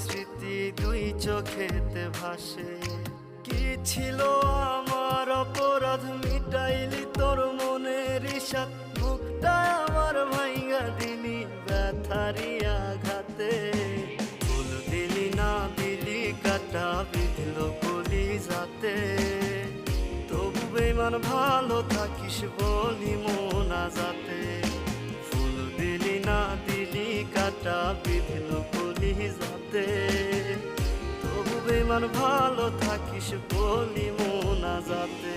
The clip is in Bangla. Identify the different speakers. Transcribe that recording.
Speaker 1: স্মৃতি দুই চোখেতে ভাসে। কি ছিল আমার অপরাধ, মিটাইলি তোর মনের ইশাত, বুকটা আমার ভাইঙ্গা দিলি ব্যথারি আঘাতে। ফুল দিলি না দিলি কাটা বিঁধল কলি যাতে, তবু বেমান ভালো থাকিস বলি মোনা যাতে। ফুল দিলি না দিলি কাটা বিঁধল কলি যাতে, তবু বেমান ভালো থাকিস বলি মোনা যাতে।